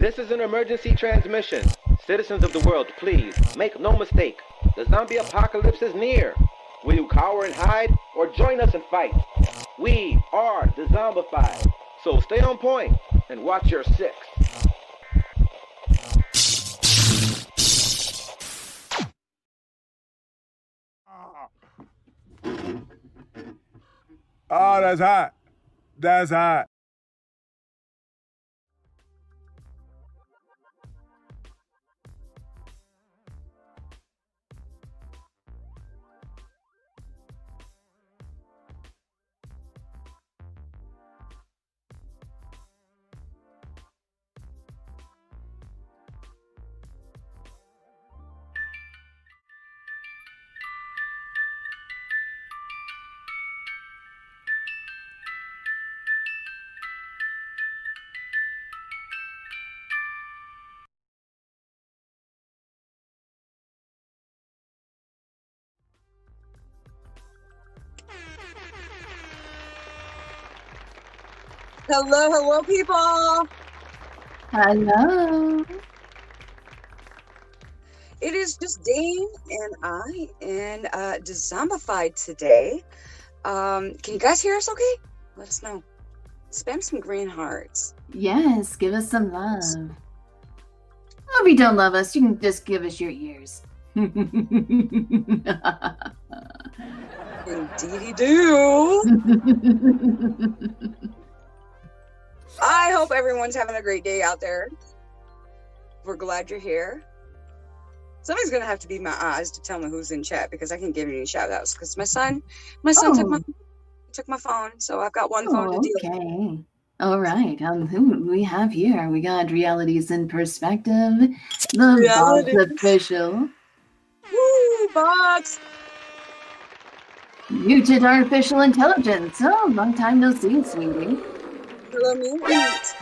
This is an emergency transmission. Citizens of the world, please, make no mistake. The zombie apocalypse is near. Will you cower and hide, or join us and fight? We are Dezombified. So stay on point and watch your six. Oh, that's hot. That's hot. Hello, people. Hello. It is just Dane and I and Dezombified today. Can you guys hear us okay? Let us know. Spam some green hearts. Yes, give us some love. Oh, if you don't love us, you can just give us your ears. Indeedy do. I hope everyone's having a great day out there. We're glad you're here. Somebody's gonna have to be my eyes to tell me who's in chat because I can't give any shout outs because my son took my phone, so I've got one phone to deal with. Okay. All right. Who do we have here? We got Realities in Perspective, the Box Official, Woo, bots! Muted Artificial Intelligence. Oh, long time no see, sweetie. Hello, Mutant.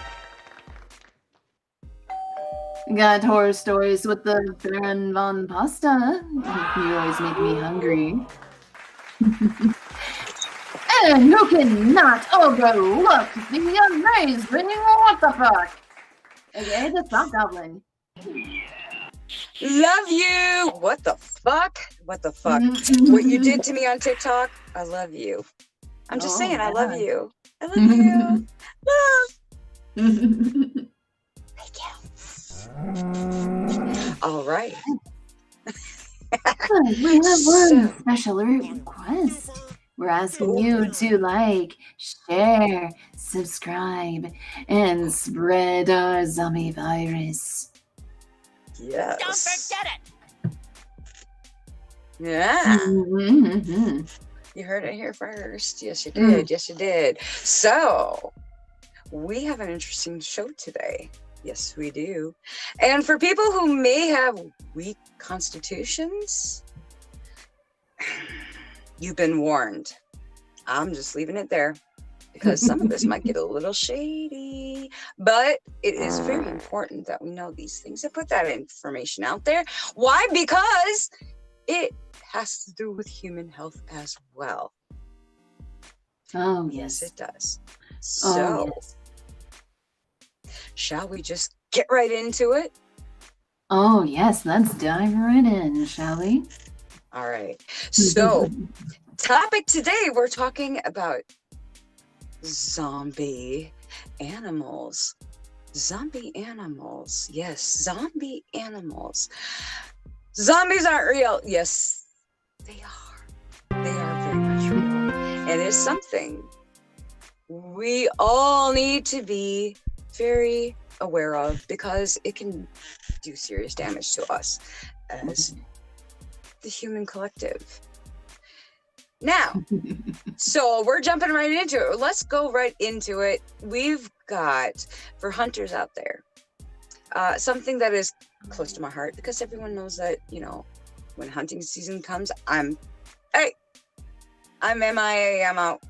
Got Horror Stories with the Baron von Pasta. You always make me hungry. And who cannot overlook the amazing what the fuck? Okay, the Sock Goblin. Love you. What the fuck? What the fuck? What you did to me on TikTok? I love you. I'm just saying, I love you. I love you. Love. Thank you. All right. We have one special request. We're asking you to like, share, subscribe, and spread our zombie virus. Yes. Don't forget it. Yeah. Mm-hmm. You heard it here first. Yes, you did. Yes, you did. So, we have an interesting show today. Yes, we do. And for people who may have weak constitutions, you've been warned. I'm just leaving it there because some of this might get a little shady, but it is very important that we know these things and put that information out there. Why? Because it has to do with human health as well. Oh, yes, it does. Oh, So, yes. Shall we just get right into it? Oh, yes, let's dive right in, shall we? All right. So, topic today, we're talking about zombie animals. Zombie animals. Yes, zombie animals. Zombies aren't real. Yes, they are. They are very much real. And it's something we all need to be very aware of because it can do serious damage to us as the human collective. Now, so we're jumping right into it. Let's go right into it. We've got, for hunters out there, something that is close to my heart because everyone knows that, you know, when hunting season comes, I'm MIA, I'm out.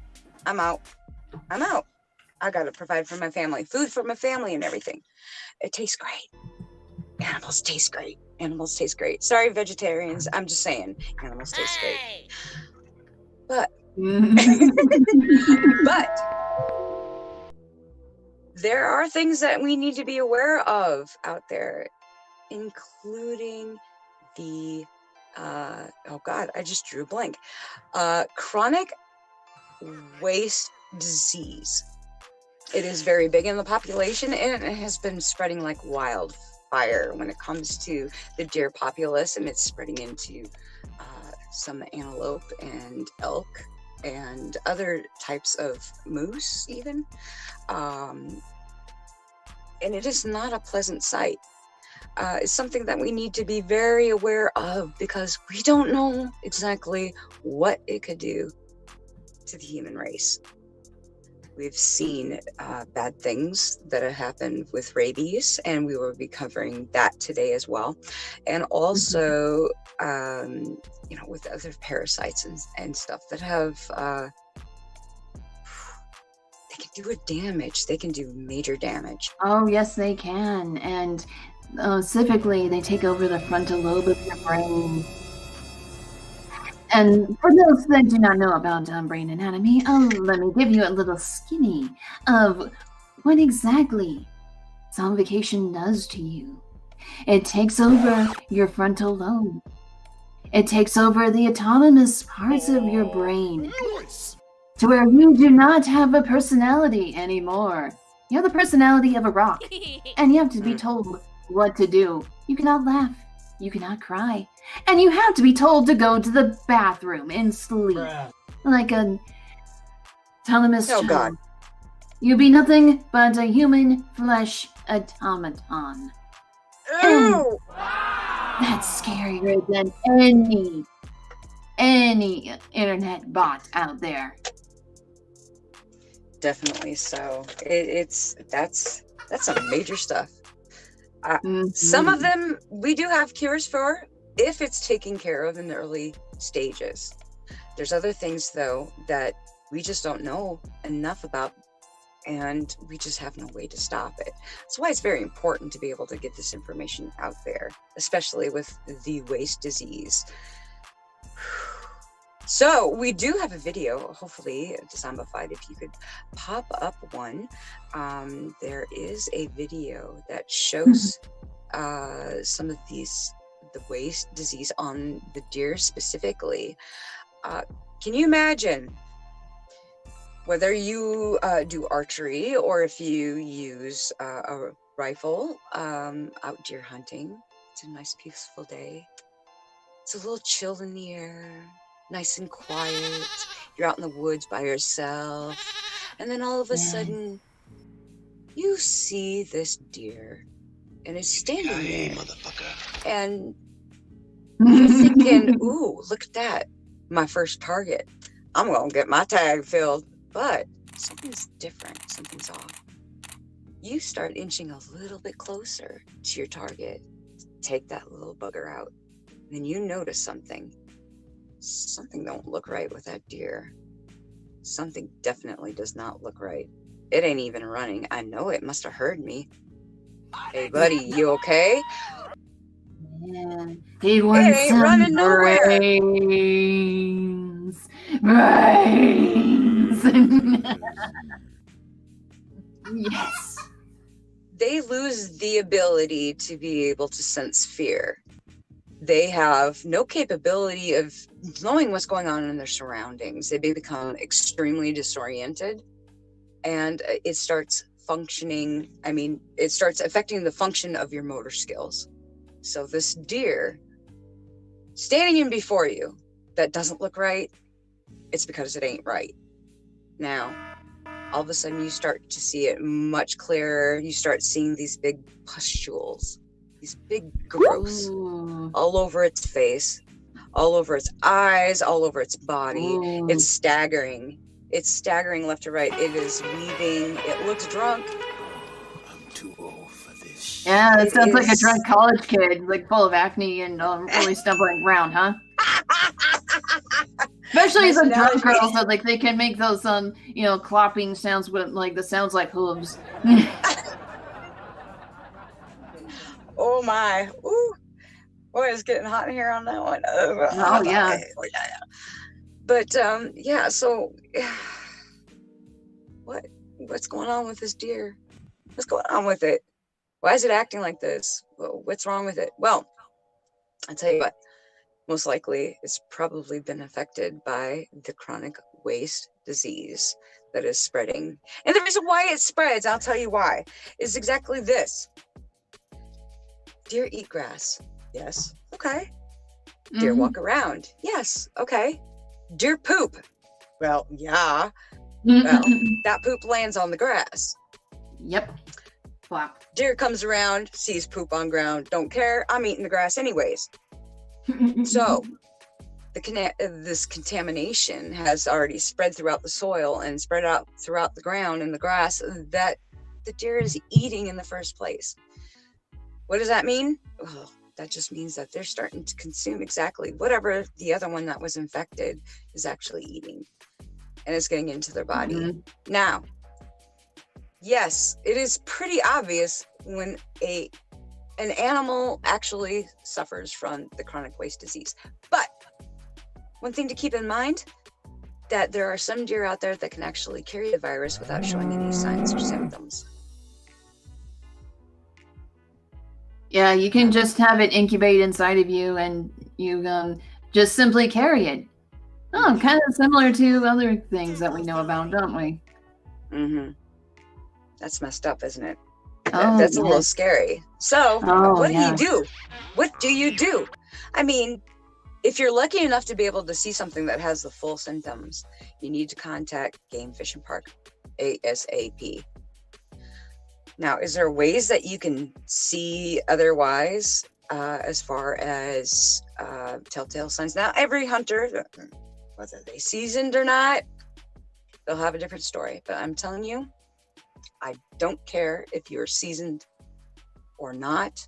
I gotta provide for my family, food for my family and everything. It tastes great. Animals taste great. Animals taste great. Sorry, vegetarians. I'm just saying, animals taste great. But, but there are things that we need to be aware of out there, including the, oh God, I just drew a blank. Chronic waste disease. It is very big in the population, and it has been spreading like wildfire when it comes to the deer populace, and it's spreading into some antelope and elk and other types of moose even. And it is not a pleasant sight. It's something that we need to be very aware of, because we don't know exactly what it could do to the human race. We've seen bad things that have happened with rabies, and we will be covering that today as well. And also, you know, with other parasites and stuff that have, they can do a damage. They can do major damage. Oh, yes, they can. And specifically, they take over the frontal lobe of your brain. And for those that do not know about brain anatomy, let me give you a little skinny of what exactly zombification does to you. It takes over your frontal lobe. It takes over the autonomous parts of your brain, to where you do not have a personality anymore. You have the personality of a rock, and you have to be told what to do. You cannot laugh. You cannot cry. And you have to be told to go to the bathroom and sleep. Like a autonomous child. God. You be nothing but a human flesh automaton. Ew! That's scarier than any internet bot out there. Definitely so. That's some major stuff. Some of them we do have cures for, if it's taken care of in the early stages. There's other things though that we just don't know enough about, and we just have no way to stop it. That's why it's very important to be able to get this information out there, especially with the waste disease. So we do have a video, hopefully, Dezombified, if you could pop up one. There is a video that shows some of the waste disease on the deer specifically. Can you imagine, whether you do archery or if you use a rifle out deer hunting? It's a nice peaceful day. It's a little chill in the air, nice and quiet. You're out in the woods by yourself, and then all of a sudden you see this deer, and it's standing there, and you're thinking, ooh, look at that, my first target. I'm gonna get my tag filled. But something's different, something's off. You start inching a little bit closer to your target, take that little bugger out, and then you notice something. Something don't look right with that deer. Something definitely does not look right. It ain't even running. I know it must have heard me. Hey buddy, you okay? Yeah, he wants it ain't some running nowhere. Brains. Yes. They lose the ability to be able to sense fear. They have no capability of knowing what's going on in their surroundings. They become extremely disoriented, and it starts functioning. I mean, it starts affecting the function of your motor skills. So this deer standing in before you that doesn't look right, it's because it ain't right. Now, all of a sudden you start to see it much clearer. You start seeing these big pustules, these big growths all over its face, all over its eyes, all over its body. Ooh. It's staggering. It's staggering left to right. It is weaving. It looks drunk. I'm too old for this. Yeah, it sounds like a drunk college kid, like full of acne and really stumbling around, huh? Especially the drunk girls, that like they can make those clopping sounds with like the sounds like hooves. Oh my! Ooh, boy, it's getting hot in here on that one. Oh yeah. But yeah. So, what's going on with this deer? What's going on with it? Why is it acting like this? What's wrong with it? Well, I'll tell you what, most likely it's probably been affected by the chronic waste disease that is spreading. And the reason why it spreads, I'll tell you why, is exactly this. Deer eat grass. Yes. Okay. Deer walk around. Yes. Okay. Deer poop. Well, yeah. Well, that poop lands on the grass. Yep. Flop. Deer comes around, sees poop on ground, don't care. I'm eating the grass anyways. So this contamination has already spread throughout the soil and spread out throughout the ground and the grass that the deer is eating in the first place. What does that mean? Well, that just means that they're starting to consume exactly whatever the other one that was infected is actually eating, and it's getting into their body. Now, yes, it is pretty obvious when an animal actually suffers from the chronic waste disease. But one thing to keep in mind, that there are some deer out there that can actually carry the virus without showing any signs or symptoms. Yeah, you can just have it incubate inside of you, and you just simply carry it. Oh, kind of similar to other things that we know about, don't we? That's messed up, isn't it? Oh, That's a little scary. So what do you do? What do you do? I mean, if you're lucky enough to be able to see something that has the full symptoms, you need to contact Game Fish and Park ASAP. Now, is there ways that you can see otherwise as far as telltale signs? Now, every hunter, whether they seasoned or not, they'll have a different story. But I'm telling you, I don't care if you're seasoned or not.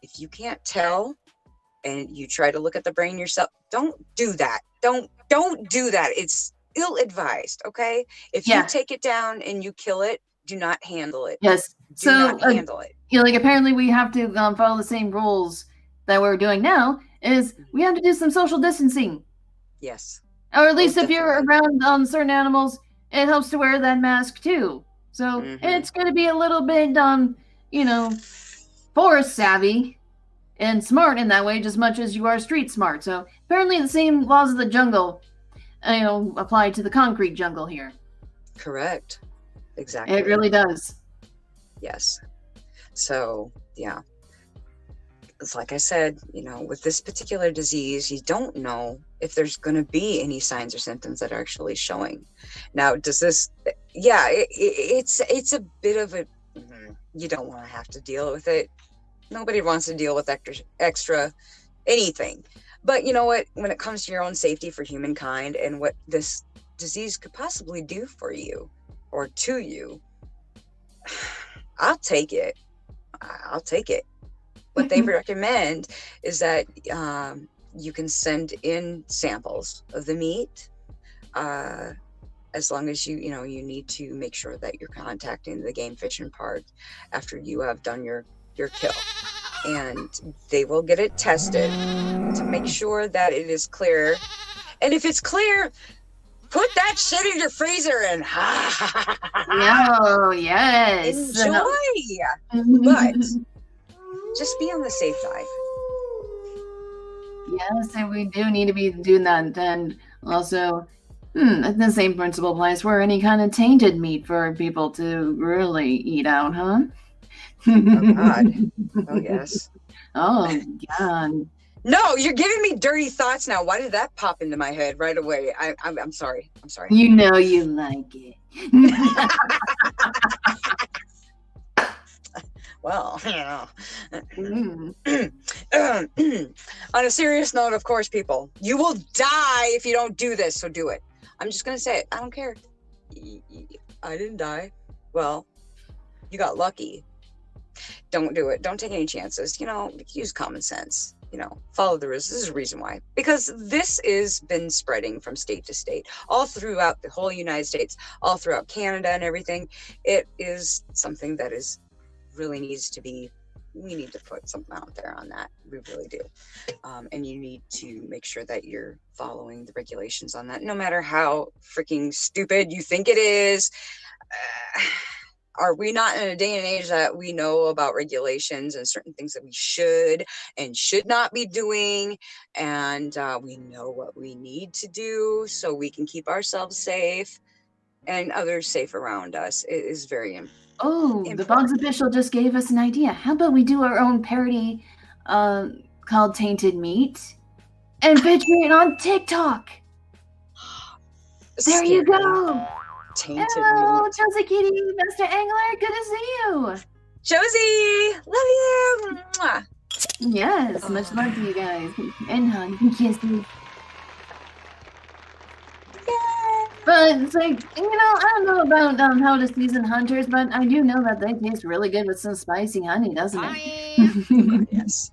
If you can't tell and you try to look at the brain yourself, don't do that. Don't do that. It's ill-advised, okay? If you take it down and you kill it, do not handle it. Yes. Do not handle it. Like apparently we have to follow the same rules that we're doing now. Is we have to do some social distancing. Yes. Or at least if you're around certain animals, it helps to wear that mask too. So it's going to be a little bit, forest savvy and smart in that way, just as much as you are street smart. So apparently the same laws of the jungle, apply to the concrete jungle here. Correct. Exactly. It really does. Yes. So, yeah. It's like I said, with this particular disease, you don't know if there's going to be any signs or symptoms that are actually showing. Now, does this, it's a bit of a, you don't want to have to deal with it. Nobody wants to deal with extra anything. But you know what? When it comes to your own safety for humankind and what this disease could possibly do for you or to you, I'll take it. I'll take it. What they recommend is that you can send in samples of the meat, as long as you need to make sure that you're contacting the Game Fish and Park after you have done your kill, and they will get it tested to make sure that it is clear. And if it's clear, put that shit in your freezer and oh yes, enjoy. But just be on the safe side. Yes, and we do need to be doing that. And also, the same principle applies for any kind of tainted meat for people to really eat out, huh? Oh God. Oh yes. Oh God. No, you're giving me dirty thoughts now. Why did that pop into my head right away? I'm sorry. I'm sorry. You know you like it. Well, on a serious note, of course, people, you will die if you don't do this, so do it. I'm just going to say it. I don't care. I didn't die. Well, you got lucky. Don't do it. Don't take any chances. Use common sense. Follow the rules. This is a reason why. Because this has been spreading from state to state, all throughout the whole United States, all throughout Canada and everything. It is something that really needs to be, we need to put something out there on that. We really do. And you need to make sure that you're following the regulations on that, no matter how freaking stupid you think it is. Are we not in a day and age that we know about regulations and certain things that we should and should not be doing? And we know what we need to do so we can keep ourselves safe and others safe around us. It is very important. Oh, the Boggs official just gave us an idea. How about we do our own parody called Tainted Meat and feature it on TikTok? There you go. Tainted Hello, meat. Josie Kitty, Master Angler. Good to see you. Josie, love you. Mwah. Yes, much love to you guys. And hug and kisses. But it's like, you know, I don't know about how to season hunters, but I do know that they taste really good with some spicy honey, doesn't it? Yes.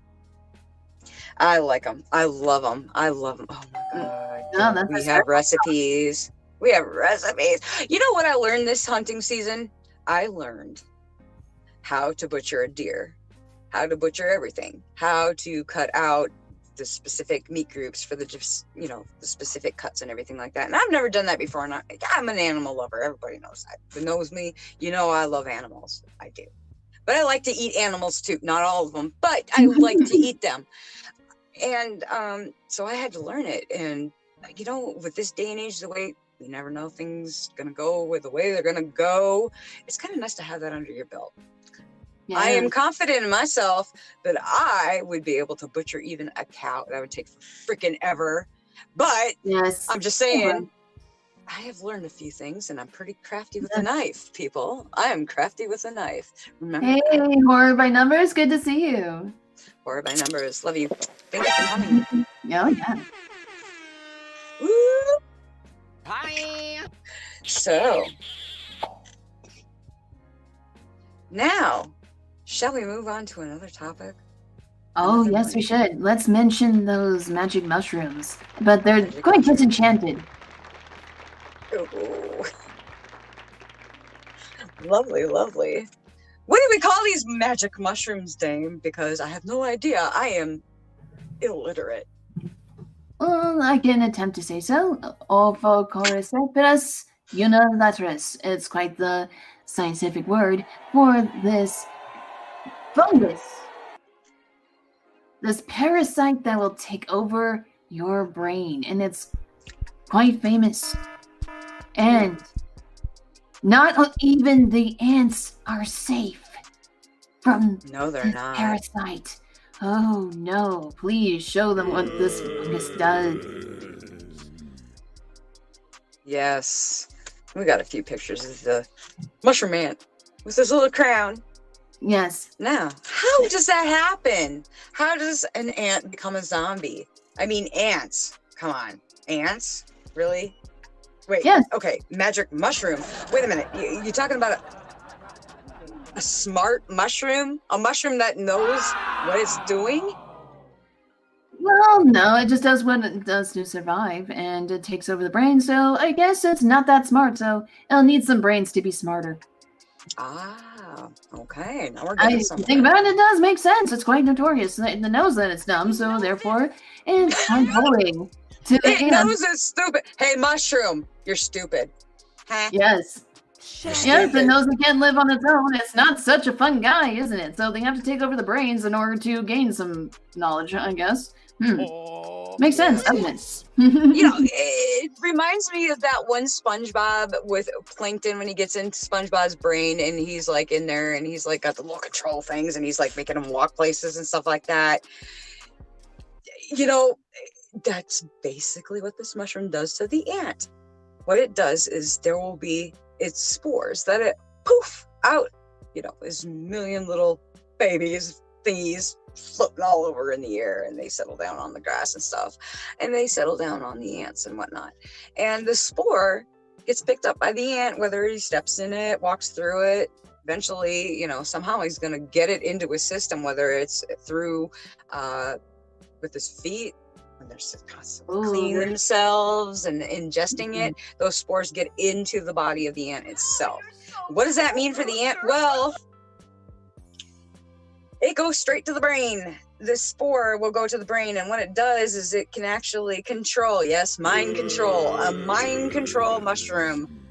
I like them. I love them. I love them. Oh my God. Oh, that's We have recipes. We have recipes. You know what I learned this hunting season? I learned how to butcher a deer, how to butcher everything, how to cut out the specific meat groups for the just, you know, the specific cuts and everything like that. And I've never done that before. And I'm an animal lover. Everybody knows that. Who knows me, you know I love animals. I do. But I like to eat animals too. Not all of them, but I like to eat them. And so I had to learn it. And, you know, with this day and age, the way you never know things gonna go with the way they're gonna go, it's kind of nice to have that under your belt. Yeah. I am confident in myself that I would be able to butcher even a cow. That would take freaking ever. But yes, I'm just saying, I have learned a few things, and I'm pretty crafty with a knife, people. I am crafty with a knife. Remember? Hey, that? Horror by Numbers, good to see you. Horror by Numbers, love you. Thank you for coming. Oh yeah. Woo! Hi. So now, shall we move on to another topic? Oh, yes, we should. Let's mention those magic mushrooms. But they're quite disenchanted. Ooh. Lovely, lovely. What do we call these magic mushrooms, Dame? Because I have no idea. I am illiterate. Well, I can attempt to say so. Ophocordyceps unilaterus. It's quite the scientific word for this fungus. This parasite that will take over your brain. And it's quite famous. And not even the ants are safe from this parasite. Oh no, please show them what this fungus does. Yes. We got a few pictures of the mushroom ant with his little crown. Yes. Now, how does that happen? How does an ant become a zombie? I mean, ants. Come on. Ants? Really? Wait. Yes. Okay. Magic mushroom. Wait a minute. You're talking about a smart mushroom? A mushroom that knows what it's doing? Well, no, it just does what it does to survive, and it takes over the brain, so I guess it's not that smart, so it'll need some brains to be smarter. Ah, okay. Now we're getting something. Think about it, it does make sense. It's quite notorious. It knows that it's dumb, so therefore it's controlling to the It knows it's stupid. Hey, mushroom, you're stupid. Huh? Yes. Yes, it knows it can't live on its own. It's not such a fun guy, isn't it? So they have to take over the brains in order to gain some knowledge, I guess. Makes sense, doesn't it? You know, it reminds me of that one SpongeBob with Plankton when he gets into SpongeBob's brain and he's like in there and he's like got the little control things and he's like making him walk places and stuff like that. You know, that's basically what this mushroom does to the ant. What it does is there will be its spores that it poof out, you know, this million little babies thingies floating all over in the air, and they settle down on the grass and stuff, and they settle down on the ants and whatnot. And the spore gets picked up by the ant, whether he steps in it, walks through it. Eventually, you know, somehow he's going to get it into his system, whether it's through with his feet, when they're constantly cleaning themselves and ingesting it, those spores get into the body of the ant itself. What does that mean for the ant? Well, it goes straight to the brain. This spore will go to the brain, and what it does is it can actually control, yes, mind control, a mind control mushroom.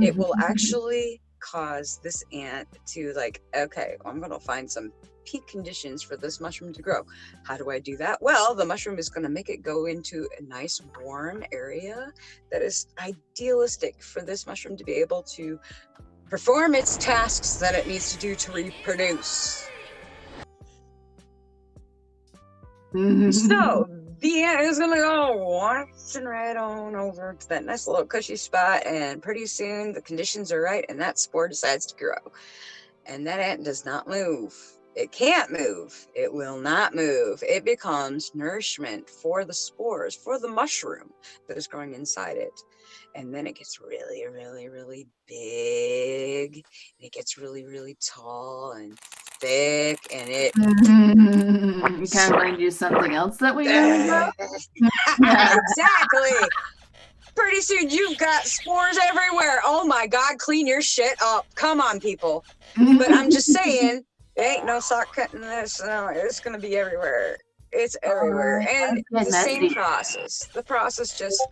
It will actually cause this ant to like, okay, I'm going to find some peak conditions for this mushroom to grow. How do I do that? Well, the mushroom is going to make it go into a nice warm area that is idealistic for this mushroom to be able to perform its tasks that it needs to do to reproduce. So the ant is gonna go watching right on over to that nice little cushy spot, and pretty soon the conditions are right and that spore decides to grow. And that ant does not move. It can't move. It will not move. It becomes nourishment for the spores, for the mushroom that is growing inside it. And then it gets really, really, really big. And it gets really, really tall and thick, and it Kind of remind you something else that we know about? exactly. Pretty soon you've got spores everywhere. Oh my God, clean your shit up. Come on, people. But I'm just saying, there ain't no sock cutting this. No, it's gonna be everywhere. It's everywhere. And the same process. The process just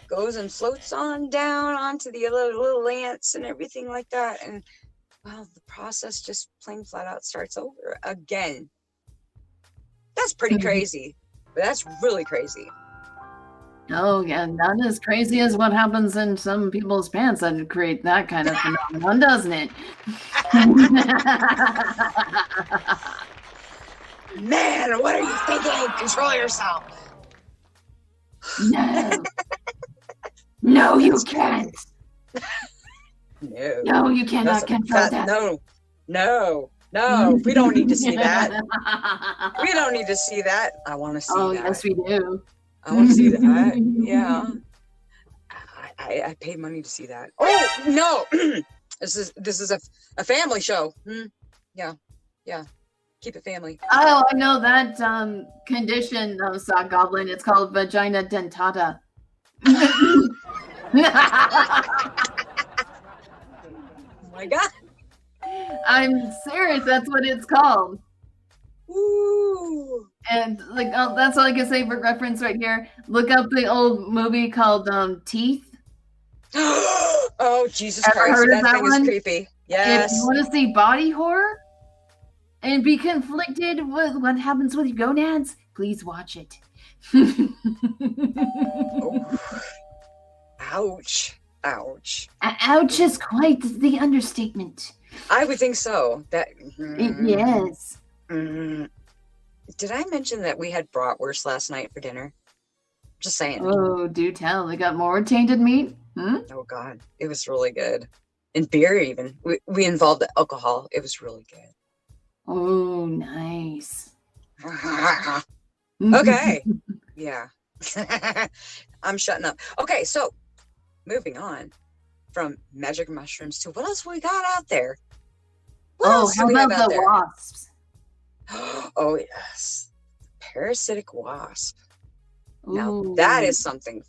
goes and floats on down onto the little ants and everything like that. And well, the process just plain flat out starts over again. That's pretty crazy. But that's really crazy. Oh, yeah, not as crazy as what happens in some people's pants that create that kind of phenomenon, doesn't it? Man, what are you thinking? Control yourself. No. No, you can't. No. No, you cannot control that. No. We don't need to see that. We don't need to see that. I want to see that. Oh, yes, we do. I want to see that. Yeah. I paid money to see that. Oh no! This is a family show. Yeah. Keep it family. Oh, I know that condition, sock goblin. It's called vagina dentata. Oh my God. I'm serious. That's what it's called. Ooh. And like, oh, that's all I can say for reference right here. Look up the old movie called Teeth. Oh Jesus Ever Christ! heard of That that thing one? is creepy. Yes. If you want to see body horror and be conflicted with what happens with your gonads, please watch it. Ouch. Ouch. Ouch is quite the understatement. I would think so. That. Yes. Did I mention that we had bratwurst last night for dinner? Just saying. Oh, do tell. They got more tainted meat? Oh God, it was really good. And beer even. We involved alcohol. It was really good. Oh, nice. Okay. Yeah. I'm shutting up. Okay, so moving on from magic mushrooms to what else we got out there? What else do how we about have out the there? wasps? Oh yes. Parasitic wasp. Now Ooh. that is something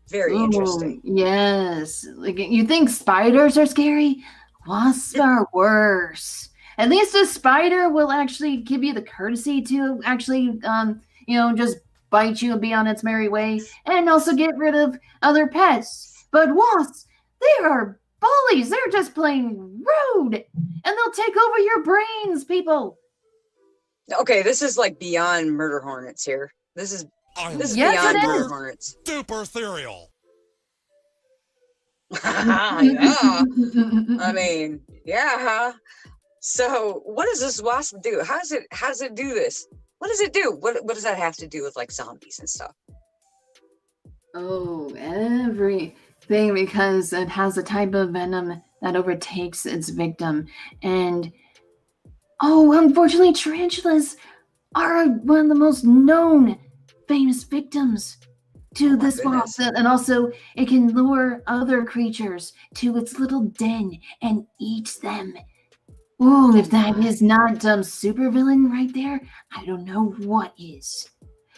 very interesting. Yes. Like, you think spiders are scary? Wasps are worse. At least a spider will actually give you the courtesy to actually, just bite you and be on its merry way, and also get rid of other pests. But wasps, they are bullies. They're just plain rude, and they'll take over your brains, people. Okay, this is like beyond murder hornets here. This is Yes, beyond it murder is. hornets. Super cereal. Yeah. I mean, yeah. So what does this wasp do? How does it do this? What does it do? What does that have to do with like zombies and stuff? Oh, everything, because it has a type of venom that overtakes its victim. And, unfortunately, tarantulas are one of the most known famous victims to this wasp. And also, it can lure other creatures to its little den and eat them. Oh, if that is not super villain right there, I don't know what is.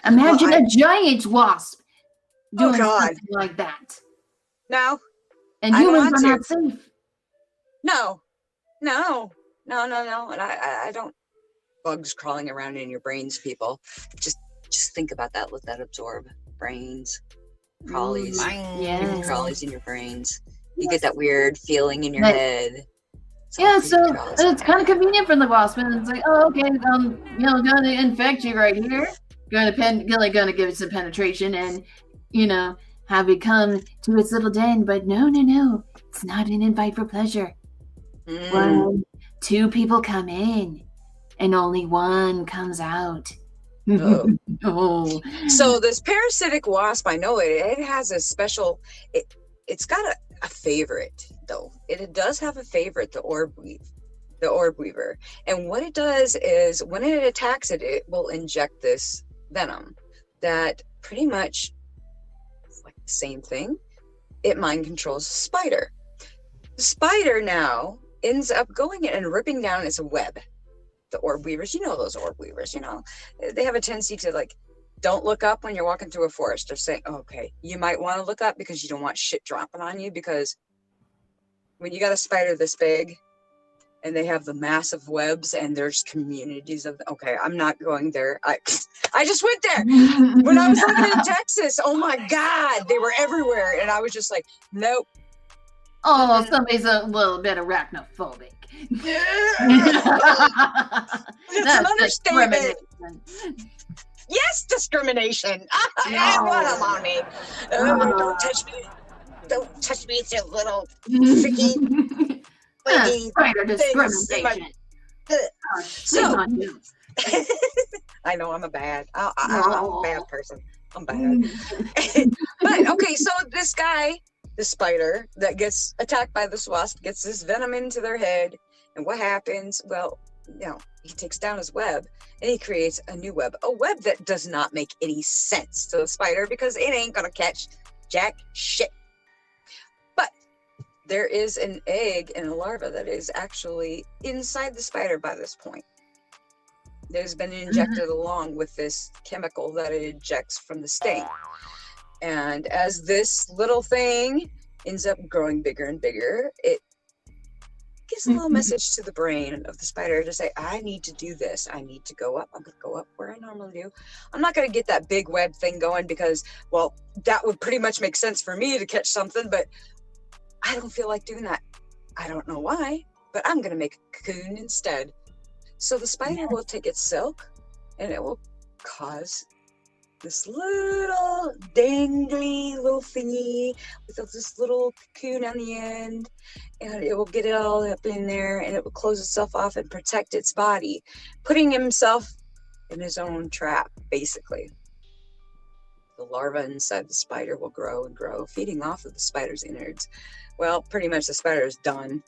Imagine a giant wasp doing something like that. No. And humans are not safe. No. And I don't. Bugs crawling around in your brains, people. Just think about that. Let that absorb. Brains. Crawlies. Yes. Crawlies in your brains. You get that weird feeling in your head. Yeah, so creepy it's kind of convenient for the wasp, and it's like, oh, okay, gonna infect you right here, gonna give it some penetration, and have it come to its little den. But no, it's not an invite for pleasure. When 2 people come in, and only 1 comes out. Uh-oh. Oh. So this parasitic wasp, I know it has a special. It's got a favorite though. It does have a favorite, the orb weaver. And what it does is when it attacks it, it will inject this venom that pretty much is like the same thing. It mind controls the spider. The spider now ends up going in and ripping down its web. The orb weavers, those orb weavers, they have a tendency to like, don't look up when you're walking through a forest. They're saying, okay, you might want to look up because you don't want shit dropping on you, because when you got a spider this big and they have the massive webs and there's communities of, okay, I'm not going there. I just went there when I was living in Texas. Oh my God, they were everywhere. And I was just like, nope. Oh, somebody's a little bit arachnophobic. That's an understatement. Yes, discrimination. I want them on me. Don't touch me. Don't touch me. It's your little freaky spider discrimination. So, I know I'm a bad person. I'm bad. But okay, so this guy, the spider that gets attacked by this wasp, gets this venom into their head, and what happens? Well, he takes down his web and he creates a new web, a web that does not make any sense to the spider because it ain't gonna catch jack shit. But there is an egg and a larva that is actually inside the spider by this point. It has been injected along with this chemical that it ejects from the sting. And as this little thing ends up growing bigger and bigger, it gives a little message to the brain of the spider to say, I need to do this. I need to go up. I'm going to go up where I normally do. I'm not going to get that big web thing going because, well, that would pretty much make sense for me to catch something, but I don't feel like doing that. I don't know why, but I'm going to make a cocoon instead. So the spider will take its silk and it will cause this little dangly little thingy with this little cocoon on the end, and it will get it all up in there and it will close itself off and protect its body, putting himself in his own trap, basically. The larva inside the spider will grow and grow, feeding off of the spider's innards. Well, pretty much the spider is done.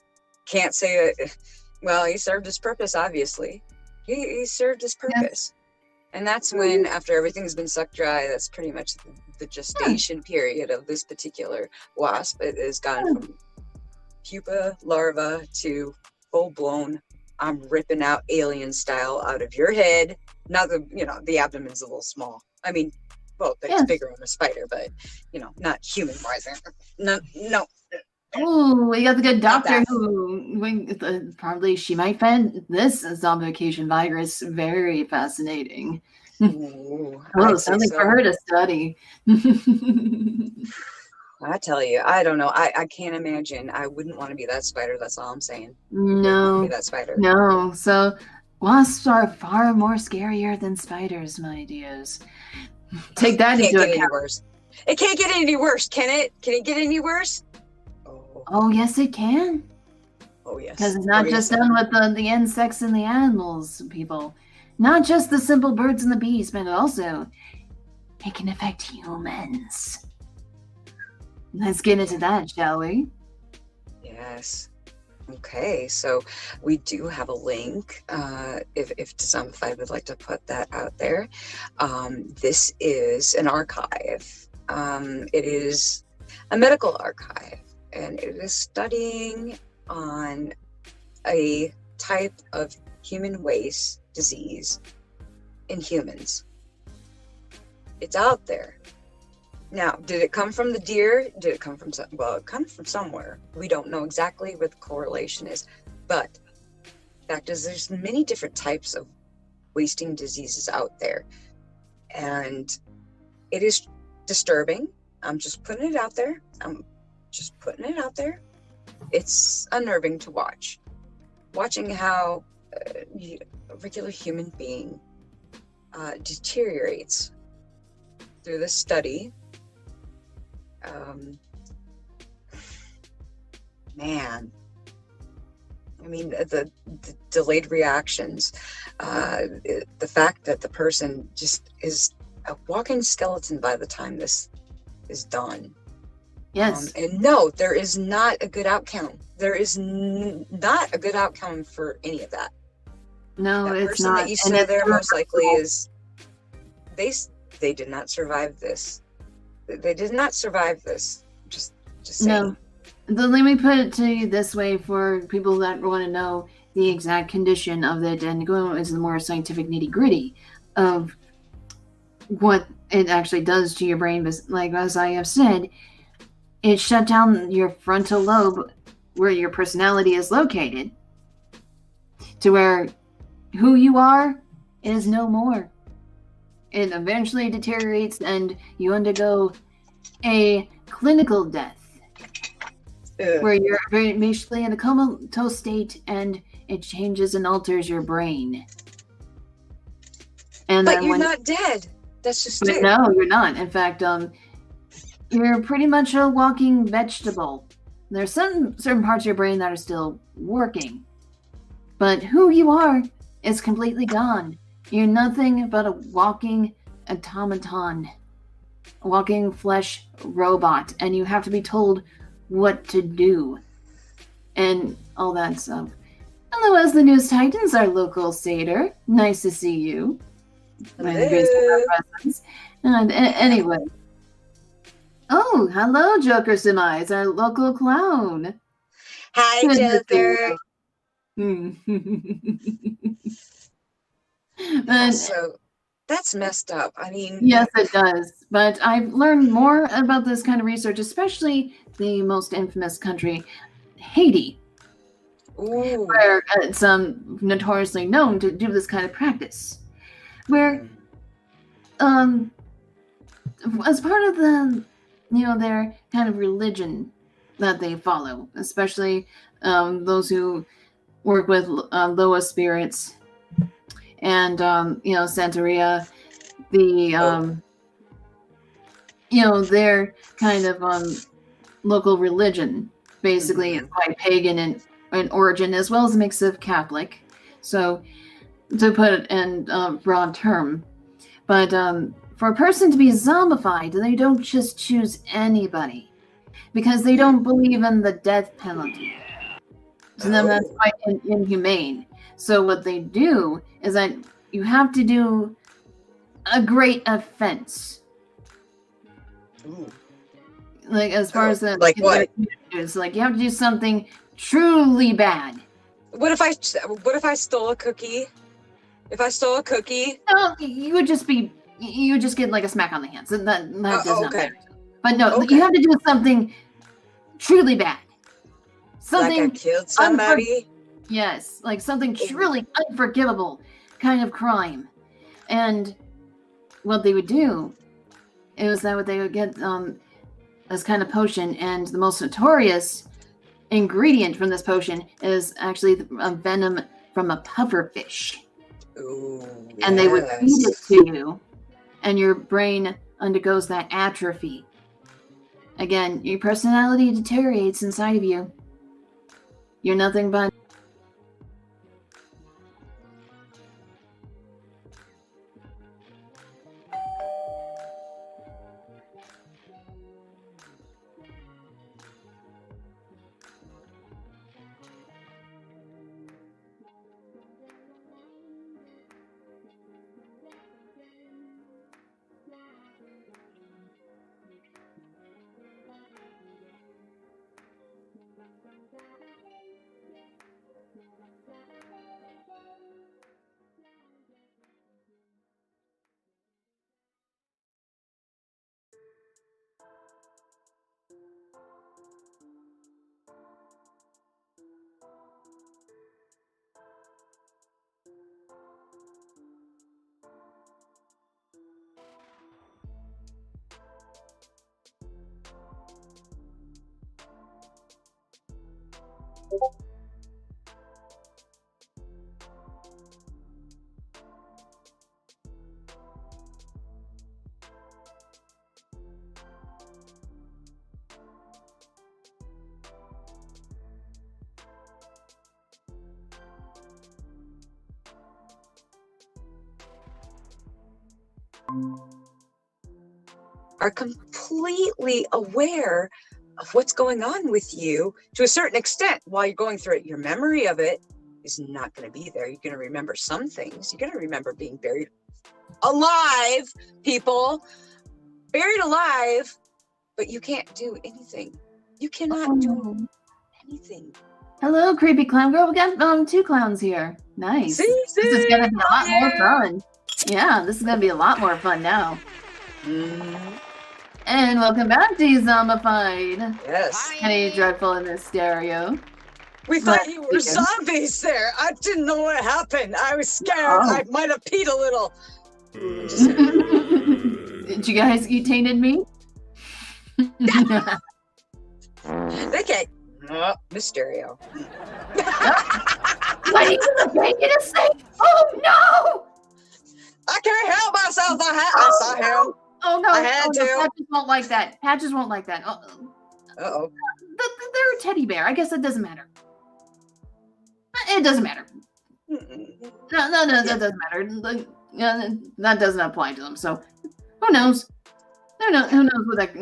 Can't say it. Well, he served his purpose, obviously. He served his purpose. Yes. And that's when, after everything's been sucked dry, that's pretty much the gestation period of this particular wasp. It has gone from pupa, larva to full-blown, I'm ripping out alien style out of your head. Now the abdomen's a little small. I mean, well, it's bigger on a spider, but, not human-wise. No. Oh, we got the good doctor who probably she might find this zombification virus very fascinating. Ooh, something for her to study. I tell you, I don't know. I can't imagine. I wouldn't want to be that spider. That's all I'm saying. No, be that spider. No. So wasps are far more scarier than spiders, my dears. Take that into account. It can't get any worse, can it? Can it get any worse? Oh, yes, it can. Oh, yes. Because it's not just done with the insects and the animals, people. Not just the simple birds and the bees, but also it can affect humans. Let's get into that, shall we? Yes. Okay, so we do have a link. If Dezombified would like to put that out there. This is an archive. It is a medical archive. And it is studying on a type of human waste disease in humans. It's out there. Now, did it come from the deer? Did it come from it comes from somewhere. We don't know exactly what the correlation is. But the fact is there's many different types of wasting diseases out there. And it is disturbing. I'm just putting it out there. It's unnerving to watch. watching how a regular human being deteriorates through this study. Man, I mean, the delayed reactions, the fact that the person just is a walking skeleton by the time this is done. Yes. And no, there is not a good outcome. There is not a good outcome for any of that. No, That it's person not. that you And saw it's there not most likely possible. is they did not survive this. They did not survive this. Just saying. No. Let me put it to you this way for people that want to know the exact condition of it and go into the more scientific nitty-gritty of what it actually does to your brain. But like as I have said, it shut down your frontal lobe where your personality is located to where who you are is no more. It eventually deteriorates and you undergo a clinical death where you're basically in a comatose state and it changes and alters your brain. And But then you're not dead. That's just it. No, you're not. In fact, you're pretty much a walking vegetable. There's certain parts of your brain that are still working, but who you are is completely gone. You're nothing but a walking automaton, a walking flesh robot, and you have to be told what to do and all that stuff. Hello, as the News Titans, our local satyr. Nice to see you. By the grace of our presence. And anyway. Oh, hello, Joker Surmise, our local clown. Hi, Joker. So that's messed up. I mean, yes, it does. But I've learned more about this kind of research, especially the most infamous country, Haiti, where it's notoriously known to do this kind of practice. Where, as part of the, their kind of religion that they follow, especially those who work with lower spirits and Santeria, the their kind of local religion basically is quite pagan in origin as well as a mix of Catholic. So to put it in broad term, but for a person to be zombified, they don't just choose anybody because they don't believe in the death penalty. To them, that's quite inhumane. So what they do is that you have to do a great offense. Like as far as the like what? It's like you have to do something truly bad. What if I stole a cookie? If I stole a cookie? No, you would just get like a smack on the hands. That does not matter. But no, you have to do something truly bad. Something like I killed somebody? Yes, like something truly unforgivable kind of crime. And what they would do is that they would get this kind of potion, and the most notorious ingredient from this potion is actually a venom from a pufferfish. And they would feed it to you, and your brain undergoes that atrophy. Again, your personality deteriorates inside of you. You're nothing but are completely aware of what's going on with you to a certain extent while you're going through it. Your memory of it is not going to be there. You're going to remember some things. You're going to remember being buried alive, people. Buried alive, but you can't do anything. You cannot do anything. Hello, creepy clown girl. We got 2 clowns here. Nice. See? This is gonna be a lot more fun. Yeah, this is gonna be a lot more fun now. And welcome back, Dezombified. Yes. Penny Dreadful in this stereo. We thought you were zombies there. I didn't know what happened. I was scared. I might have peed a little. Did you guys eat tainted meat? They can't. Mysterio. What are you making a say? Oh no! I can't help myself. I saw him. Oh no! I had to. Patches won't like that. Patches won't like that. Uh-oh. They're a teddy bear. I guess it doesn't matter. It doesn't matter. No, that doesn't matter. That doesn't apply to them. So, who knows? Who knows what that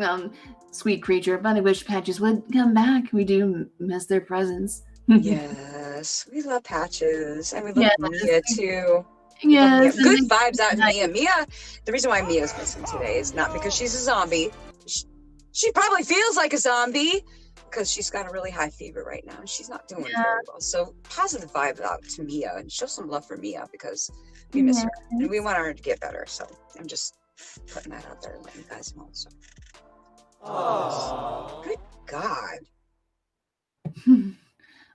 sweet creature? But I wish Patches would come back. We do miss their presence. Yes, we love Patches, and we love Mia too. Yes, good vibes out in Mia. Mia. The reason why Mia's missing today is not because she's a zombie. She probably feels like a zombie because she's got a really high fever right now, and she's not doing very well. So positive vibes out to Mia, and show some love for Mia because we miss her and we want her to get better. So I'm just putting that out there and letting you guys know. So. Good God.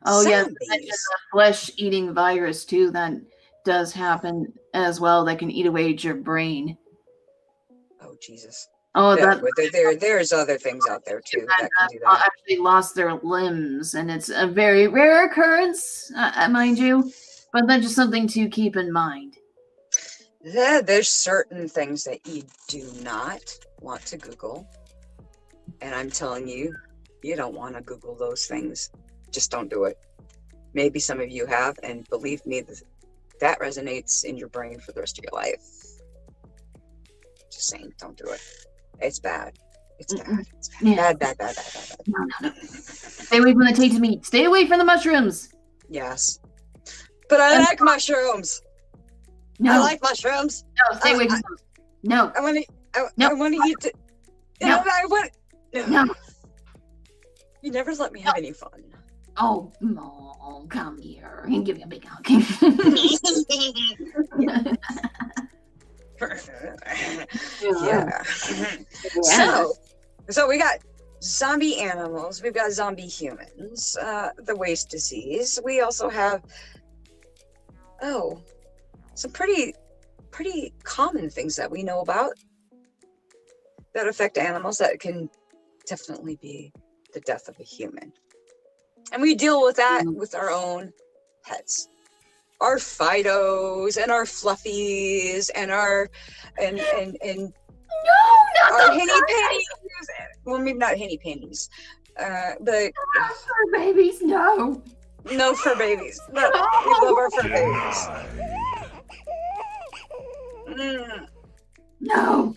Oh yeah, the flesh-eating virus too. That does happen as well. That can eat away at your brain. Oh Jesus. Oh, there's other things out there too that can do that. Actually lost their limbs, and it's a very rare occurrence, mind you. But that's just something to keep in mind. There's certain things that you do not want to Google. And I'm telling you, you don't want to Google those things. Just don't do it. Maybe some of you have, and believe me, that resonates in your brain for the rest of your life. Just saying, don't do it. It's bad. It's bad. It's bad. Bad. No. Stay away from the tainted meat. Stay away from the mushrooms. Yes. But I like mushrooms. No. I like mushrooms. No, stay away from those. No. I want to eat it. No. No. You never let me have any fun. Oh, come here and give me a big hug. Yeah. So we got zombie animals. We've got zombie humans. The waste disease. We also have some pretty common things that we know about that affect animals that can definitely be the death of a human. And we deal with that with our own pets. Our Fidos and our Fluffies and our our henny pennies. Well, maybe not henny pennies. But fur babies, no. No fur babies. No, we love our fur babies. No.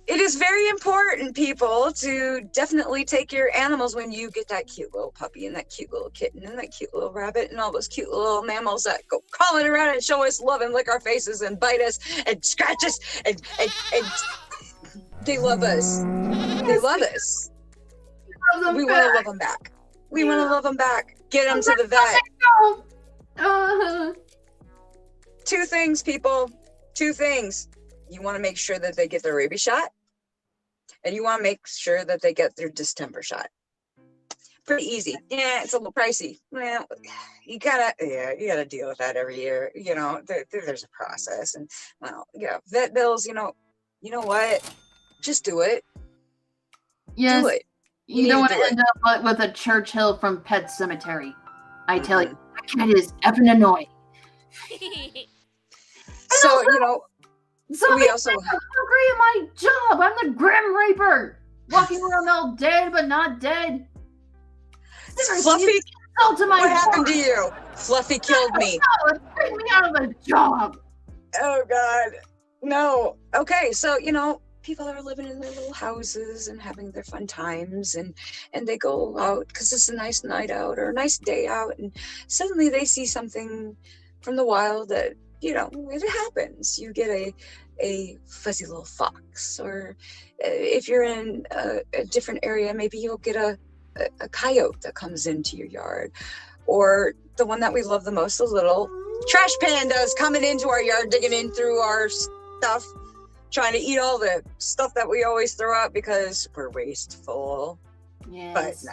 It is very important, people, to definitely take your animals when you get that cute little puppy and that cute little kitten and that cute little rabbit and all those cute little mammals that go crawling around and show us love and lick our faces and bite us and scratch us and they love us. They love us. We want to love them back. We want to love them back. Get them to the vet. 2 things, people. 2 things. You want to make sure that they get their rabies shot, and you want to make sure that they get their distemper shot. Pretty easy. Yeah, it's a little pricey. Well, you gotta deal with that every year. You know, there's a process, and vet bills. You know what? Just do it. Yes. Do it. You don't want to end up with a Churchill from Pet Cemetery. I tell you, that cat is effing annoying. So we also agree at my job. I'm the Grim Reaper, walking around all dead but not dead. Fluffy, what happened to you? Fluffy killed me. Bring me out of the job. Oh God. No. Okay, so people are living in their little houses and having their fun times, and they go out because it's a nice night out or a nice day out, and suddenly they see something from the wild that it happens. You get a fuzzy little fox, or if you're in a different area, maybe you'll get a coyote that comes into your yard, or the one that we love the most, the little trash pandas coming into our yard, digging in through our stuff, trying to eat all the stuff that we always throw out because we're wasteful. Yes. But no,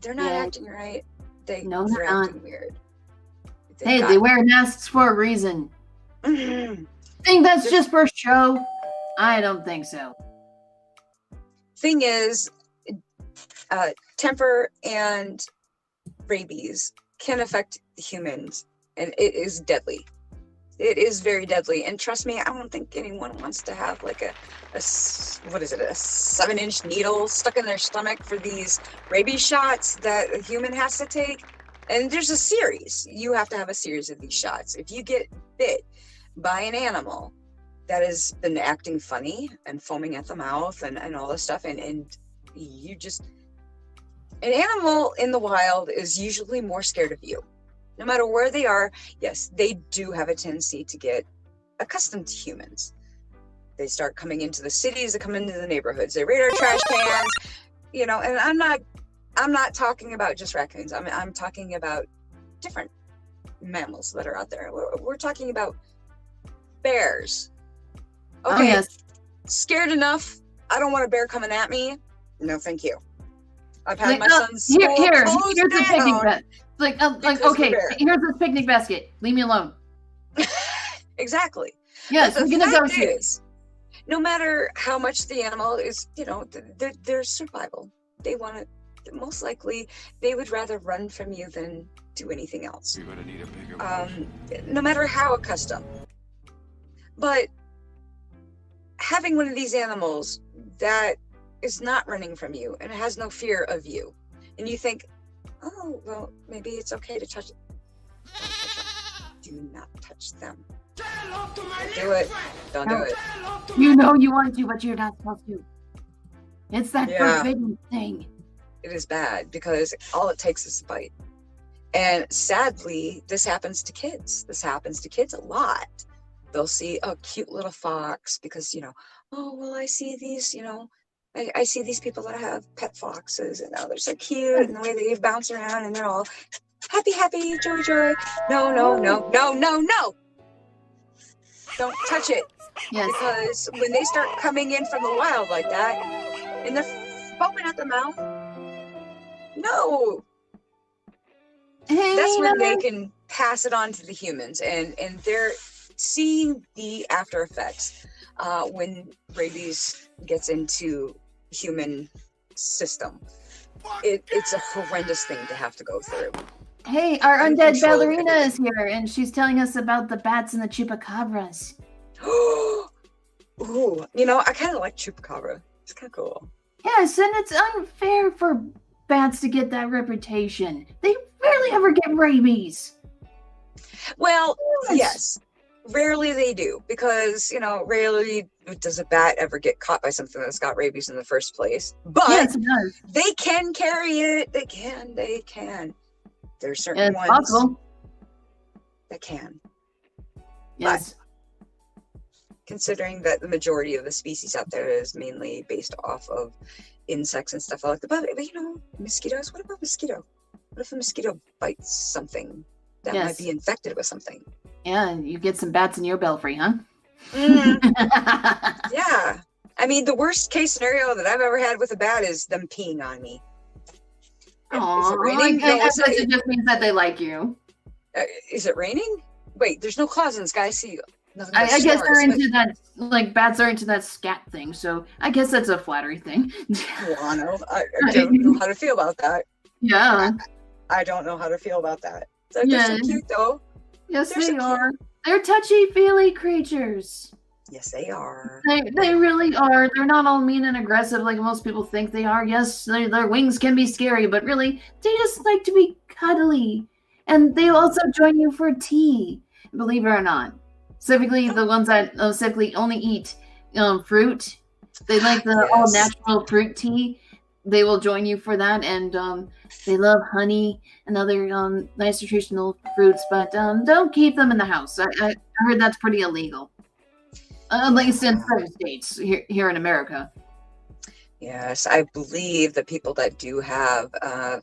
they're not acting right. They're acting weird. They wear masks for a reason. Think that's just for show? I don't think so. Thing is, temper and rabies can affect humans, and it is deadly. It is very deadly, and trust me, I don't think anyone wants to have like a 7-inch needle stuck in their stomach for these rabies shots that a human has to take. And there's a series. You have to have a series of these shots. If you get bit by an animal that has been acting funny and foaming at the mouth and all this stuff, and you just... An animal in the wild is usually more scared of you. No matter where they are, yes, they do have a tendency to get accustomed to humans. They start coming into the cities, they come into the neighborhoods, they raid our trash cans, and I'm not talking about just raccoons. I'm talking about different mammals that are out there. We're talking about bears. Okay, Oh, yes. Scared enough, I don't want a bear coming at me. No, thank you. I've had Like, my son's school here's closed the picnic down. basket. Like because okay, we're there. here's this picnic basket. Leave me alone. Exactly. Yes, But we the can fact negotiate. is, no matter how much the animal is, their survival. They want to. Most likely, they would rather run from you than do anything else. You're gonna need a bigger No matter how accustomed. But having one of these animals that is not running from you and has no fear of you, and you think, oh, well, maybe it's okay to touch it. Don't touch them. Do not touch them. Don't do it. Don't do it. You know you want to, but you're not supposed to. It's that Yeah. forbidden thing. It is bad because all it takes is a bite. And sadly, this happens to kids. This happens to kids a lot. They'll see a cute little fox because, oh, well, I see these, I see these people that have pet foxes, and they're so cute, and the way they bounce around, and they're all happy, happy, joy, joy. No, no, no, no, no, no. Don't touch it. Yes. Because when they start coming in from the wild like that, and they're foaming at the mouth, no. Hey, That's when they can pass it on to the humans, and they're seeing the after effects when rabies gets into human system. It's a horrendous thing to have to go through. Hey, our undead Uncontrolled ballerina is everything. here, and she's telling us about the bats and the chupacabras. Ooh, I kind of like chupacabra. It's kind of cool. Yes, and it's unfair for bats to get that reputation. They rarely ever get rabies. Well, Yes. yes. Rarely they do, because, rarely does a bat ever get caught by something that's got rabies in the first place. But Yes, it does. they can carry it. They can. There's certain It's ones possible. that can. Yes. Considering that the majority of the species out there is mainly based off of insects and stuff like that. But mosquitoes, what about mosquito? What if a mosquito bites something that Yes. might be infected with something? Yeah, you get some bats in your belfry, huh? Yeah. I mean, the worst case scenario that I've ever had with a bat is them peeing on me. Is Aw, it raining? I No, guess it's- it just means that they like you. is it raining? Wait, there's no clouds in the sky. See, nothing but I guess they're stars. into that, like bats are into that scat thing, so I guess that's a flattery thing. Guano. I don't know how to feel about that. Yeah. I don't know how to feel about that. They're so Yeah. cute, though. Yes, They're so they cute. are. They're touchy-feely creatures. Yes, they are. They really are. They're not all mean and aggressive like most people think they are. Yes, their wings can be scary, but really, they just like to be cuddly. And they also join you for tea, believe it or not. Specifically, the ones that specifically only eat fruit. They like the all natural fruit tea. They will join you for that, and they love honey and other nice nutritional fruits. But don't keep them in the house. I heard that's pretty illegal, at least in certain states here in America. Yes, I believe the people that do have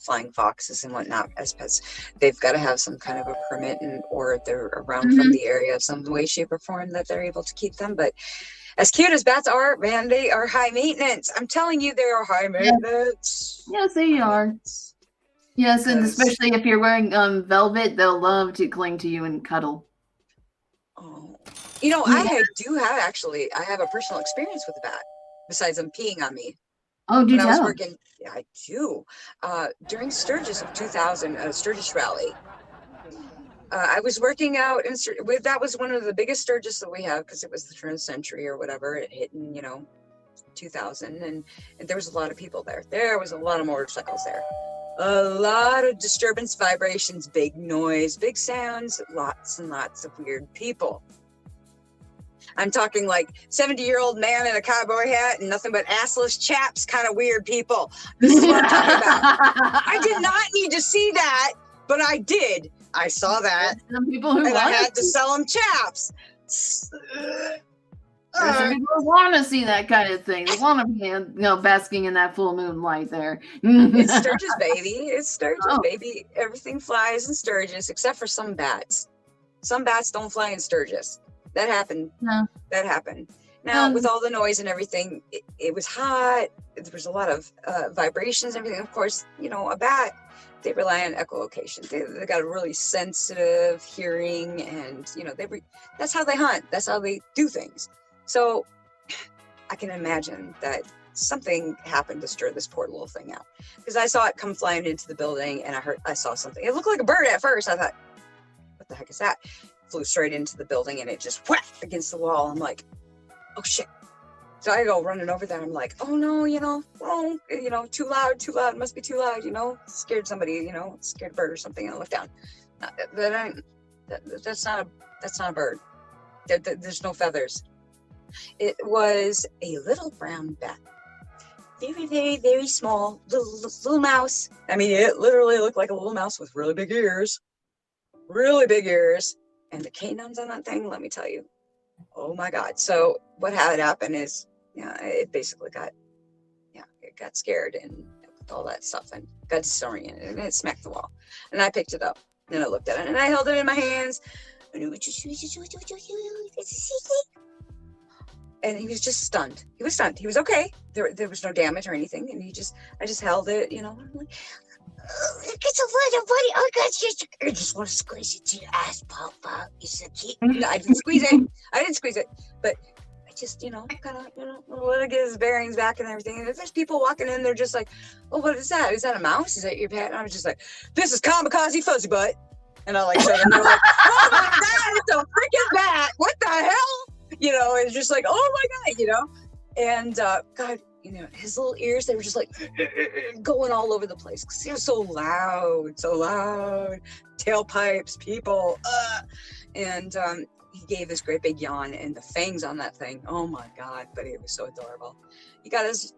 flying foxes and whatnot as pets, they've got to have some kind of a permit, or they're around from the area of some way, shape, or form that they're able to keep them. But as cute as bats are, man, they are high maintenance. I'm telling you, they are high maintenance. Yes, they are. Yes, and especially if you're wearing velvet, they'll love to cling to you and cuddle. Oh, you know, I have a personal experience with a bat. Besides them peeing on me. Oh, do you? When I was working, yeah, I do. During Sturgis of 2000, Sturgis rally, I was working out, and that was one of the biggest Sturgis that we have, because it was the turn of the century or whatever. It hit in, 2000, and there was a lot of people there. There was a lot of motorcycles there. A lot of disturbance, vibrations, big noise, big sounds, lots and lots of weird people. I'm talking like 70-year-old man in a cowboy hat and nothing but assless chaps, kind of weird people. This is what I'm talking about. I did not need to see that, but I did. I saw that. Some people who and I had to sell them chaps. Some people want to see that kind of thing. They want to be, basking in that full moon light there. It's Sturgis, baby. It's Sturgis, baby. Everything flies in Sturgis, except for some bats. Some bats don't fly in Sturgis. That happened. No. That happened. Now, with all the noise and everything, it was hot. There was a lot of vibrations and everything. Of course, a bat, they rely on echolocation. They got a really sensitive hearing, and, that's how they hunt. That's how they do things. So I can imagine that something happened to stir this poor little thing out. Because I saw it come flying into the building, and I saw something. It looked like a bird at first. I thought, what the heck is that? Flew straight into the building, and it just whacked against the wall. I'm like, oh shit. So I go running over there. I'm like, oh no, too loud, must be too loud, scared somebody, scared a bird or something. And I look down. That's not a bird. There's no feathers. It was a little brown bat. Very, very, very small, little mouse. I mean, it literally looked like a little mouse with really big ears. Really big ears. And the canines on that thing, let me tell you, oh my God. So what had happened is, it basically it got scared and with all that stuff and got disoriented, and it smacked the wall. And I picked it up and I looked at it and I held it in my hands. And he was just stunned. He was stunned. He was okay. There was no damage or anything. And I just held it, I'm like, it's a little buddy. Oh God, I just want to squeeze it to your ass, Papa. You're so cute. No, I didn't squeeze it. But I just, kind of, let it get his bearings back and everything. And if there's people walking in, they're just like, oh, what is that? Is that a mouse? Is that your pet? And I was just like, this is Kamikaze Fuzzy Butt. And I said, and they're like, oh my God, it's a freaking bat. What the hell? It's just like, oh my God, and God, his little ears, they were just like going all over the place because he was so loud, tailpipes, people, and he gave this great big yawn, and the fangs on that thing, oh my God, but it was so adorable. He got his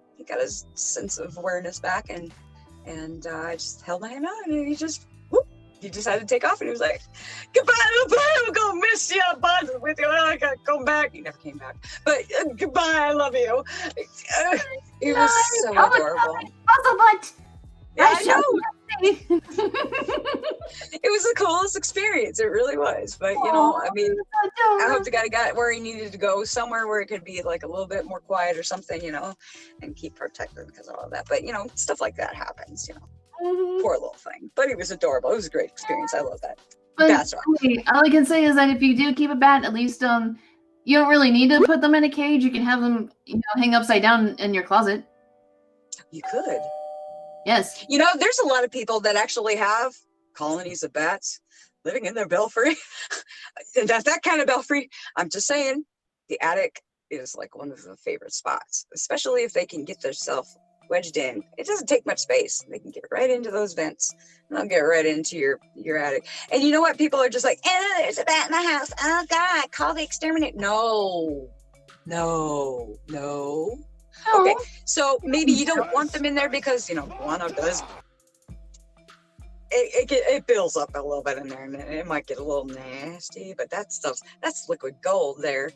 sense of awareness back, and I just held my hand out, and he decided to take off, and he was like, goodbye, little boy, I'm gonna miss you, bud, with you, I gotta come back. He never came back, but goodbye, I love you. It was so adorable. Yeah, I know. It was the coolest experience. It really was. But I hope the guy got where he needed to go, somewhere where it could be like a little bit more quiet or something, and keep protected because of all that. But stuff like that happens, Poor little thing. But it was adorable. It was a great experience. I love that. But all I can say is that if you do keep a bat, at least you don't really need to put them in a cage. You can have them, hang upside down in your closet. You could. Yes. There's a lot of people that actually have colonies of bats living in their belfry. Not that kind of belfry. I'm just saying, the attic is like one of the favorite spots, especially if they can get themselves wedged in. It doesn't take much space. They can get right into those vents. And they'll get right into your attic. And you know what? People are just like, oh, there's a bat in my house. Oh God, call the exterminator. No. Okay, so maybe you don't want them in there because, you know, guano does. It builds up a little bit in there and it might get a little nasty, but that's liquid gold there.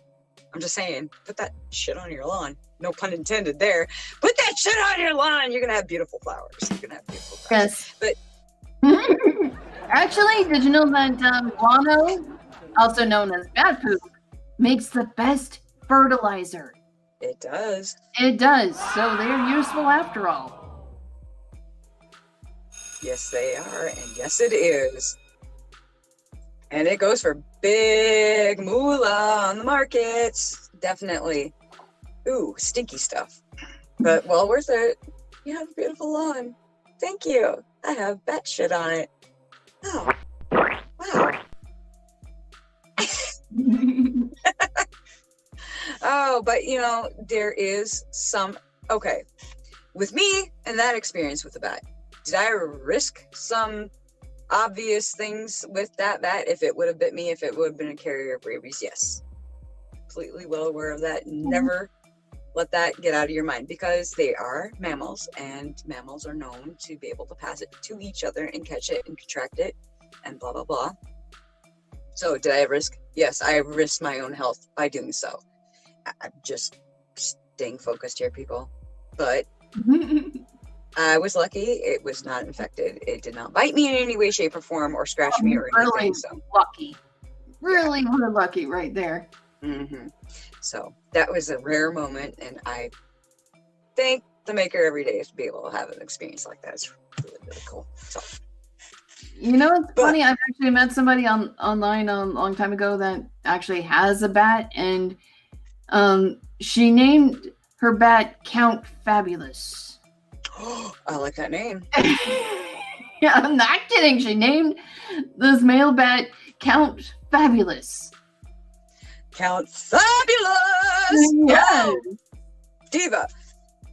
I'm just saying, put that shit on your lawn. No pun intended there. Put that shit on your lawn. You're going to have beautiful flowers. Yes. But actually, did you know that guano, also known as bat poop, makes the best fertilizer? it does. It does. So they're useful after all. Yes, they are. And yes, it is. And it goes for big moolah on the markets. Definitely. Ooh, stinky stuff. But well worth it. You have a beautiful lawn. Thank you. I have bat shit on it. Oh, wow. Oh, but you know, there is some, okay. With me and that experience with the bat, did I risk some obvious things with that bat if it would have bit me, if it would have been a carrier of rabies? Yes. Completely well aware of that. Never let that get out of your mind, because they are mammals, and mammals are known to be able to pass it to each other and catch it and contract it and blah, blah, blah. So did I risk? Yes, I risked my own health by doing so. I'm just staying focused here, people. But I was lucky. It was not infected. It did not bite me in any way, shape, or form, or scratch me or anything. Really So lucky. Really, we're lucky right there. So that was a rare moment, and I thank the maker every day to be able to have an experience like that. It's really, really cool. So, you know, it's funny. I've actually met somebody online a long time ago that actually has a bat, and she named her bat Count Fabulous. I like that name. Yeah, I'm not kidding. She named this male bat Count Fabulous. Count Fabulous! Yes. Diva.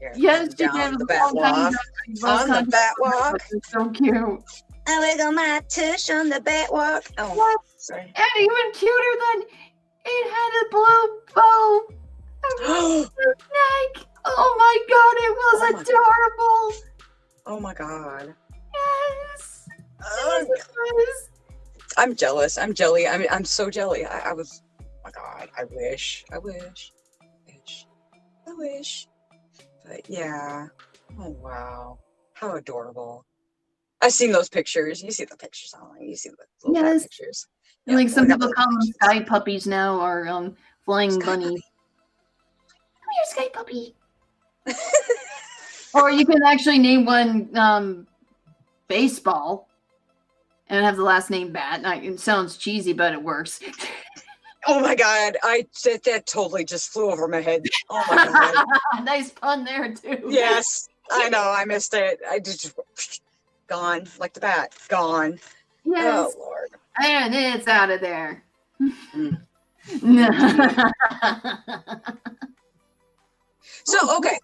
Here, Yes, she down did. the bat walk. On the bat walk. It's so cute. I wiggle my tush on the bat walk. Oh, What? sorry. And even cuter than it had a blue bow around its neck. Oh my god, it was Oh my adorable. Oh my god. Yes. Oh, Yes. I'm jealous. I'm jelly. I mean, I'm so jelly. I was, oh my god, I wish. But yeah. Oh wow. How adorable. I've seen those pictures. You see the pictures online. You see the little Yes. pictures. And like Yeah, some I got people the call them pictures. sky puppies now, or flying Sky bunnies. puppy. Come here, sky puppy. Or you can actually name one baseball and have the last name Bat. It sounds cheesy, but it works. Oh my god, that totally just flew over my head. Oh my god. Nice pun there too. Yes, I know, I missed it. I just gone like the bat. Gone. Yes. Oh Lord. And it's out of there. Mm. So okay.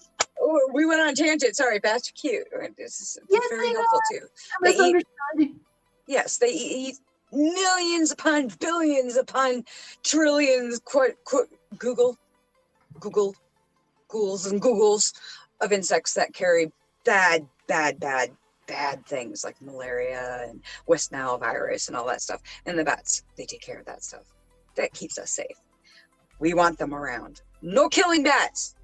We went on a tangent. Sorry, bats are cute. This is Yes, very they helpful too. I They eat, misunderstood. yes, they eat millions upon billions upon trillions, ghouls and googles of insects that carry bad things like malaria and West Nile virus and all that stuff. And the bats, they take care of that stuff. That keeps us safe. We want them around. No killing bats.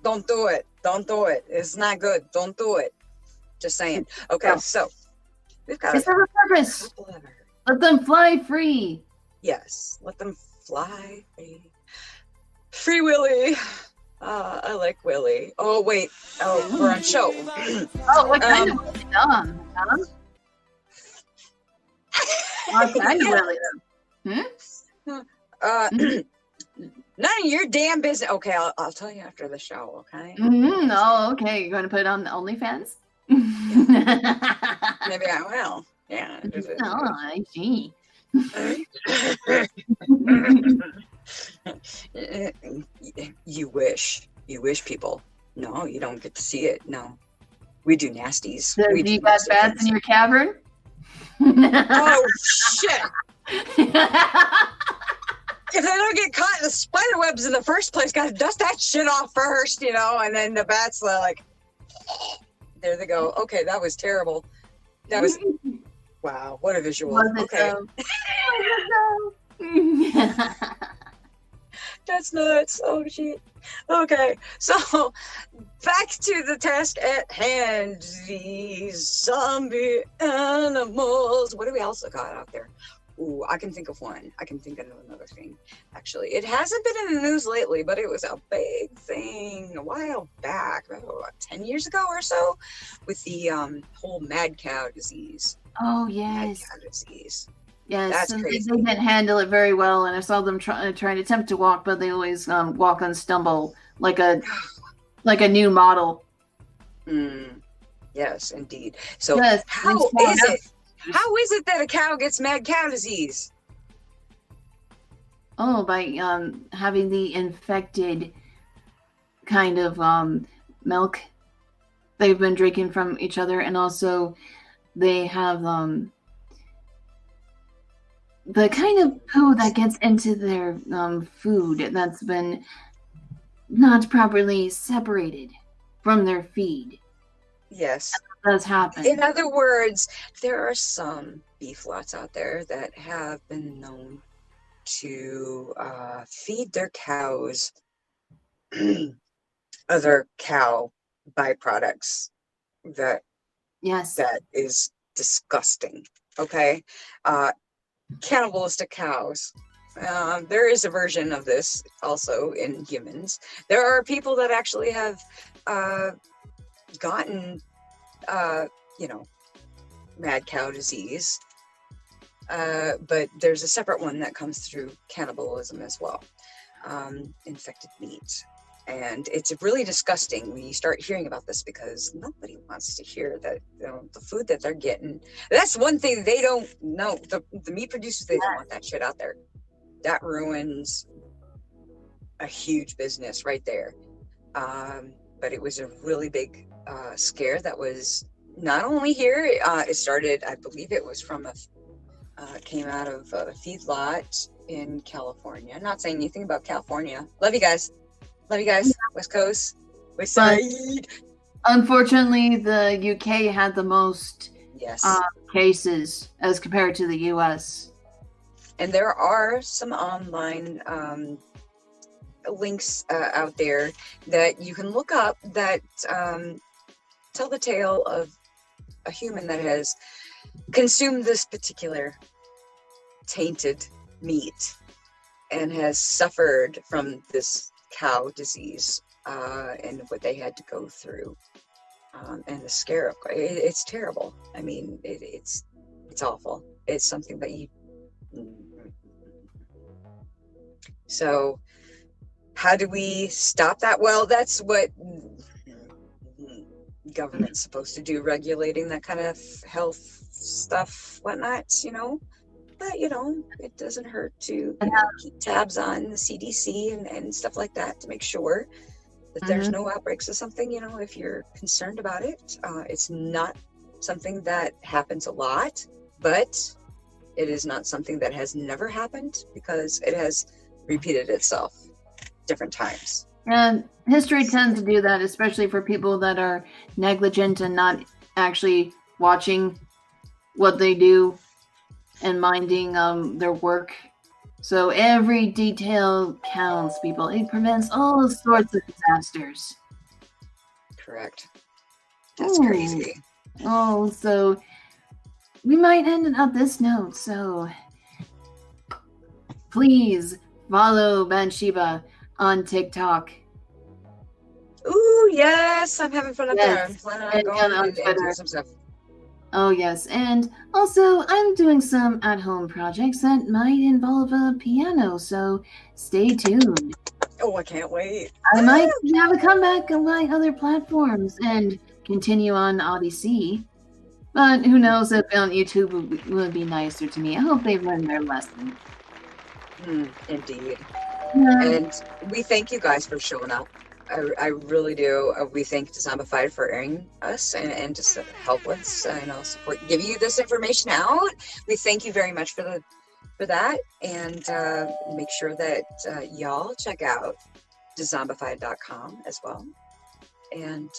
Don't do it. Don't do it. It's not good. Don't do it. Just saying. Okay, Yeah. so we've got It's for a purpose. couple of our- Let them fly free. Yes, let them fly free. Free Willy. I like Willy. Oh wait. Oh, we're on show. Oh, what kind of really dumb, huh? What kind of really dumb? None of your damn business. Okay, I'll tell you after the show. Okay. Oh, okay. You're going to put it on the OnlyFans? Maybe I will. Yeah. Oh, I see. You wish. You wish, people. No, you don't get to see it. No. We do nasties. So We do you do got nasty bats things. in your cavern? Oh, shit! If they don't get caught in the spider webs in the first place, gotta dust that shit off first, you know, and then the bats are like, there they go. Okay, that was terrible. That was, wow, what a visual. Was it Okay, so? that's nuts. Oh, shit. Okay, so back to the task at hand. These zombie animals. What do we also got out there? Ooh, I can think of one. I can think of another thing. Actually, it hasn't been in the news lately, but it was a big thing a while back, about 10 years ago or so, with the whole mad cow disease. Oh, Mad yes. cow disease. Yes, That's and crazy. they didn't handle it very well, and I saw them try to attempt to walk, but they always walk and stumble like a new model. Yes, indeed. So Yes, how is it that a cow gets mad cow disease? Oh, by having the infected kind of milk they've been drinking from each other, and also they have the kind of poo that gets into their food that's been not properly separated from their feed. Yes. That does happen. In other words, there are some beef lots out there that have been known to feed their cows other cow byproducts. Yes. That is disgusting. Okay. Cannibalistic cows. There is a version of this also in humans. There are people that actually have gotten mad cow disease, but there's a separate one that comes through cannibalism as well. Infected meat. And it's really disgusting when you start hearing about this, because nobody wants to hear that the food that they're getting. That's one thing they don't know. The meat producers, they don't want that shit out there. That ruins a huge business right there. But it was a really big scare that was not only here. It started, I believe it was from came out of a feedlot in California. I'm not saying anything about California. Love you guys. Love you guys. West Coast. West Side. Unfortunately, the UK had the most Yes. cases as compared to the US. And there are some online links out there that you can look up that tell the tale of a human that has consumed this particular tainted meat and has suffered from this cow disease and what they had to go through, and the scare of it's terrible. I mean, it's awful. It's something that you. So how do we stop that? Well, that's what government's supposed to do, regulating that kind of health stuff, whatnot, but it doesn't hurt to keep tabs on the CDC and stuff like that to make sure that there's no outbreaks of something. If you're concerned about it, it's not something that happens a lot, but it is not something that has never happened, because it has repeated itself different times. And history tends to do that, especially for people that are negligent and not actually watching what they do and minding their work. So every detail counts, people. It prevents all sorts of disasters. Correct. That's Ooh. crazy. Oh, so we might end it on this note. So please follow Banshiba on TikTok. Ooh, yes, I'm having fun up there. I'm Yes, planning on and going on and Twitter. doing some stuff. Oh, yes. And also, I'm doing some at-home projects that might involve a piano, so stay tuned. Oh, I can't wait. I might have a comeback on my other platforms and continue on Odyssey. But who knows if on YouTube would be nicer to me. I hope they've learned their lesson. Indeed. Yeah. And we thank you guys for showing up. I really do. We thank Dezombified for airing us and just to help us, support, give you this information out. We thank you very much for that, and make sure that y'all check out Dezombified.com as well. And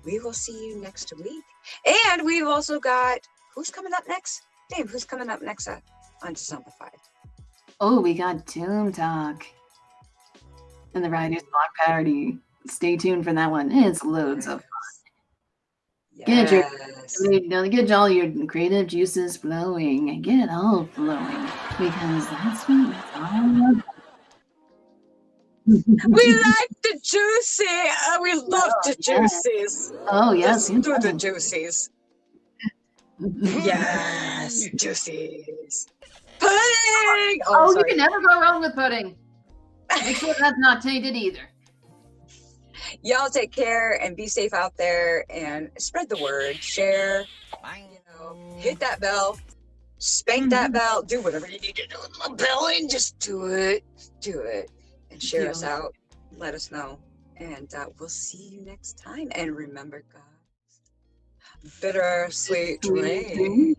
we will see you next week. And we've also got, who's coming up next? Dave, who's coming up next on Dezombified? Oh, we got Doom Talk and the Writer's Block parody. Stay tuned for that one. It's loads of fun. Yes. Get all your creative juices flowing. Get it all flowing, because that's what it's all about. We like the juicy. We love the juices. Oh, yes. Let's do the juices. Yes, juices. Pudding! Oh, you sorry. can never go wrong with pudding. Make sure that's not tainted either. Y'all take care and be safe out there and spread the word. Share. Hit that bell. Spank that bell. Do whatever you need to do with my bell and just do it. Do it. And share us out. Let us know. And we'll see you next time. And remember, guys, bitter sweet dreams.